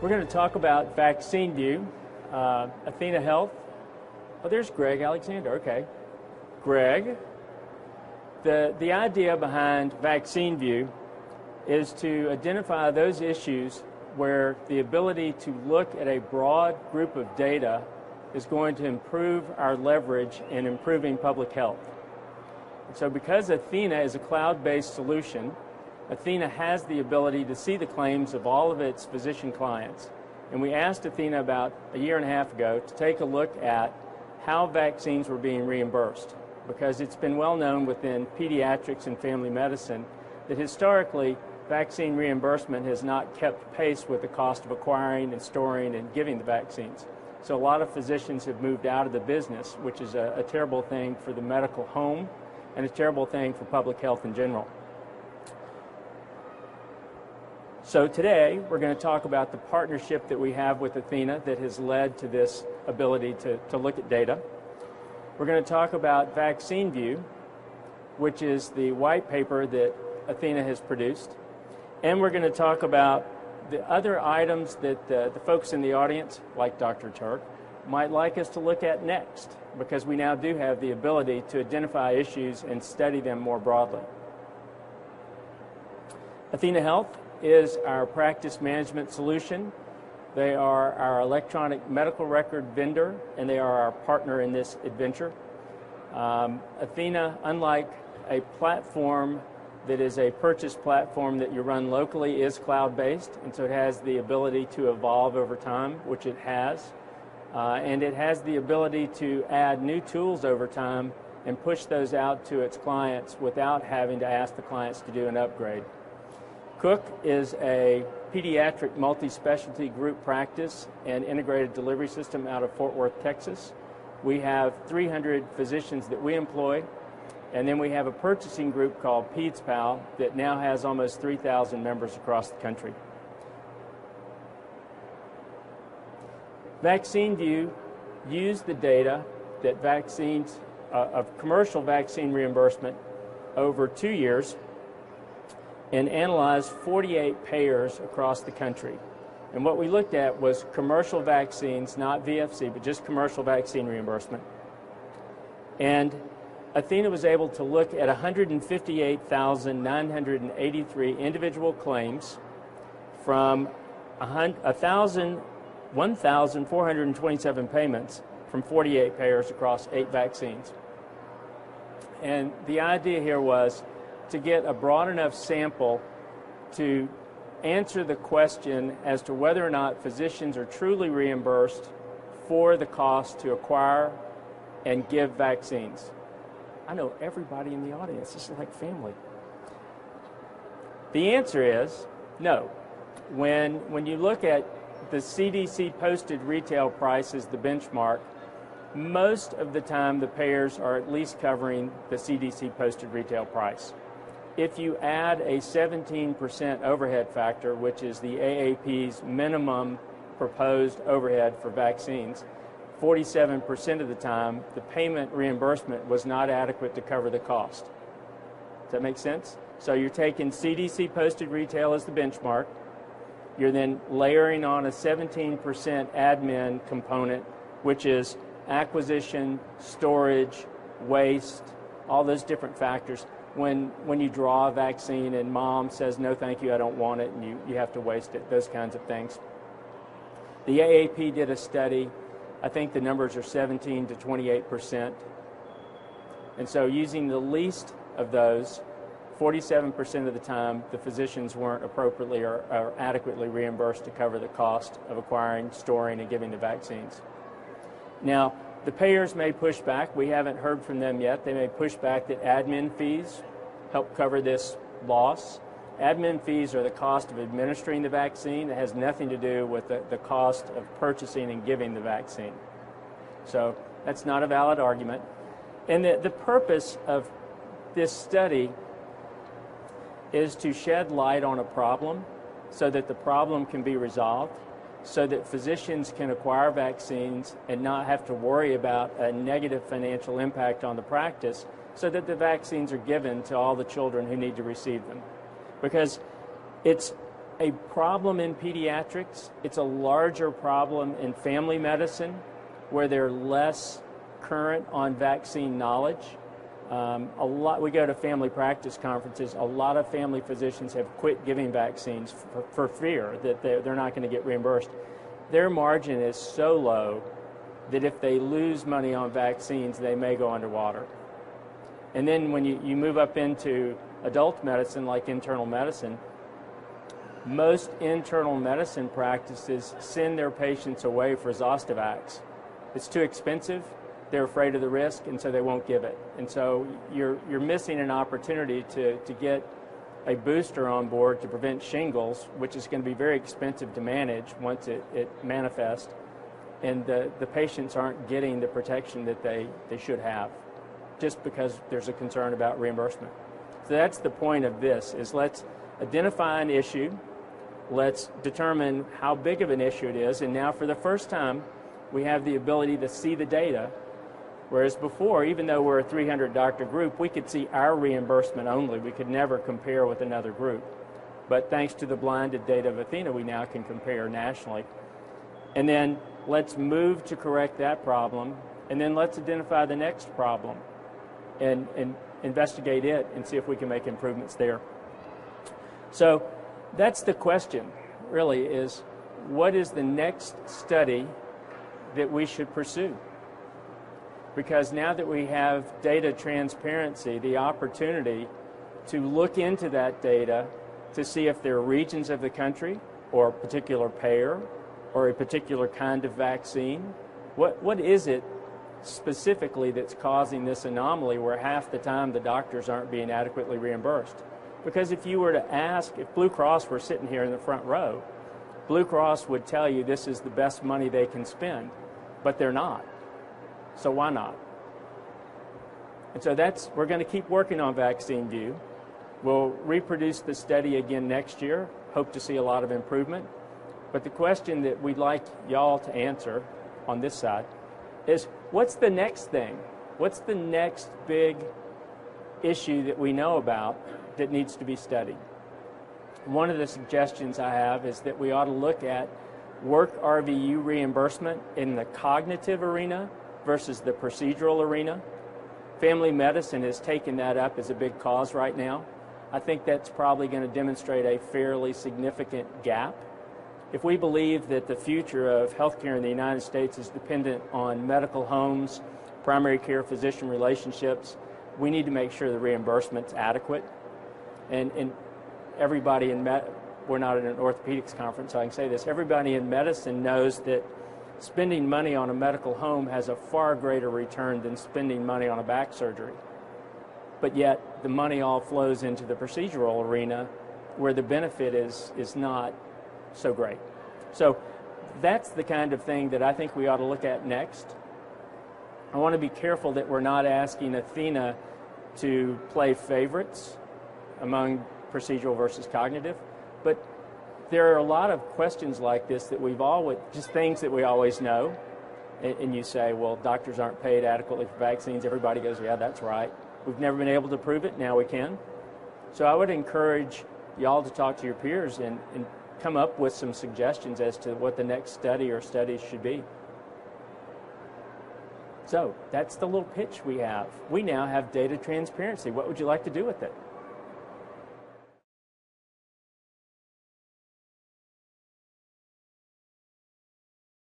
We're going to talk about VaccineView, Athena Health. Oh, there's Greg Alexander. Okay. Greg, the idea behind VaccineView is to identify those issues where the ability to look at a broad group of data is going to improve our leverage in improving public health. And so because Athena is a cloud-based solution, Athena has the ability to see the claims of all of its physician clients. And we asked Athena about a year and a half ago to take a look at how vaccines were being reimbursed, because it's been well known within pediatrics and family medicine that historically vaccine reimbursement has not kept pace with the cost of acquiring and storing and giving the vaccines. So a lot of physicians have moved out of the business, which is a terrible thing for the medical home and a terrible thing for public health in general. So today we're going to talk about the partnership that we have with Athena that has led to this ability to look at data. We're going to talk about VaccineView, which is the white paper that Athena has produced. And we're going to talk about the other items that the folks in the audience, like Dr. Turk, might like us to look at next, because we now do have the ability to identify issues and study them more broadly. Athena Health is our practice management solution. They are our electronic medical record vendor, and they are our partner in this adventure. Athena, unlike a platform that is a purchase platform that you run locally, is cloud-based, and so it has the ability to evolve over time, which it has. And it has the ability to add new tools over time and push those out to its clients without having to ask the clients to do an upgrade. Cook is a pediatric multi-specialty group practice and integrated delivery system out of Fort Worth, Texas. We have 300 physicians that we employ, and then we have a purchasing group called PedsPal that now has almost 3,000 members across the country. VaccineView used the data that vaccines, of commercial vaccine reimbursement over 2 years, and analyzed 48 payers across the country. And what we looked at was commercial vaccines, not VFC, but just commercial vaccine reimbursement. And Athena was able to look at 158,983 individual claims from 1,427 payments from 48 payers across 8 vaccines. And the idea here was to get a broad enough sample to answer the question as to whether or not physicians are truly reimbursed for the cost to acquire and give vaccines. I know everybody in the audience. This is like family. The answer is no. When you look at the CDC posted retail price as the benchmark, most of the time the payers are at least covering the CDC posted retail price. If you add a 17% overhead factor, which is the AAP's minimum proposed overhead for vaccines, 47% of the time the payment reimbursement was not adequate to cover the cost. Does that make sense? So you're taking CDC posted retail as the benchmark. You're then layering on a 17% admin component, which is acquisition, storage, waste, all those different factors. When you draw a vaccine and mom says, no, thank you, I don't want it, and you have to waste it, those kinds of things. The AAP did a study. I think the numbers are 17 to 28%. And so using the least of those, 47% of the time, the physicians weren't appropriately or adequately reimbursed to cover the cost of acquiring, storing, and giving the vaccines. Now, the payers may push back. We haven't heard from them yet. They may push back that admin fees help cover this loss. Admin fees are the cost of administering the vaccine. It has nothing to do with the cost of purchasing and giving the vaccine. So that's not a valid argument. And the purpose of this study is to shed light on a problem so that the problem can be resolved, so that physicians can acquire vaccines and not have to worry about a negative financial impact on the practice, so that the vaccines are given to all the children who need to receive them. Because it's a problem in pediatrics. It's a larger problem in family medicine, where they're less current on vaccine knowledge. We go to family practice conferences. A lot of family physicians have quit giving vaccines for fear that they're not going to get reimbursed. Their margin is so low that if they lose money on vaccines, they may go underwater. And then when you move up into adult medicine, like internal medicine, most internal medicine practices send their patients away for Zostavax. It's too expensive, they're afraid of the risk, and so they won't give it. And so you're missing an opportunity to get a booster on board to prevent shingles, which is going to be very expensive to manage once it manifests, and the patients aren't getting the protection that they should have, just because there's a concern about reimbursement. So that's the point of this, is let's identify an issue, let's determine how big of an issue it is, and now for the first time, we have the ability to see the data, whereas before, even though we're a 300-doctor group, we could see our reimbursement only. We could never compare with another group. But thanks to the blinded data of Athena, we now can compare nationally. And then let's move to correct that problem, and then let's identify the next problem and investigate it and see if we can make improvements there. So that's the question, really, is what is the next study that we should pursue? Because now that we have data transparency, the opportunity to look into that data to see if there are regions of the country or a particular payer or a particular kind of vaccine, what is it specifically that's causing this anomaly where half the time the doctors aren't being adequately reimbursed? Because if you were to ask, if Blue Cross were sitting here in the front row, Blue Cross would tell you this is the best money they can spend, but they're not. So why not? And so we're going to keep working on VaccineView. We'll reproduce the study again next year, hope to see a lot of improvement. But the question that we'd like y'all to answer on this side is, what's the next thing? What's the next big issue that we know about that needs to be studied? One of the suggestions I have is that we ought to look at work RVU reimbursement in the cognitive arena versus the procedural arena. Family medicine has taken that up as a big cause right now. I think that's probably going to demonstrate a fairly significant gap. If we believe that the future of healthcare in the United States is dependent on medical homes, primary care physician relationships, we need to make sure the reimbursement's adequate. And everybody we're not at an orthopedics conference, so I can say this, everybody in medicine knows that spending money on a medical home has a far greater return than spending money on a back surgery. But yet, the money all flows into the procedural arena where the benefit is not so great. So that's the kind of thing that I think we ought to look at next. I want to be careful that we're not asking Athena to play favorites among procedural versus cognitive, but there are a lot of questions like this that just things that we always know, and you say, well, doctors aren't paid adequately for vaccines. Everybody goes, yeah, that's right. We've never been able to prove it. Now we can. So I would encourage y'all to talk to your peers and come up with some suggestions as to what the next study or studies should be. So that's the little pitch we have. We now have data transparency. What would you like to do with it?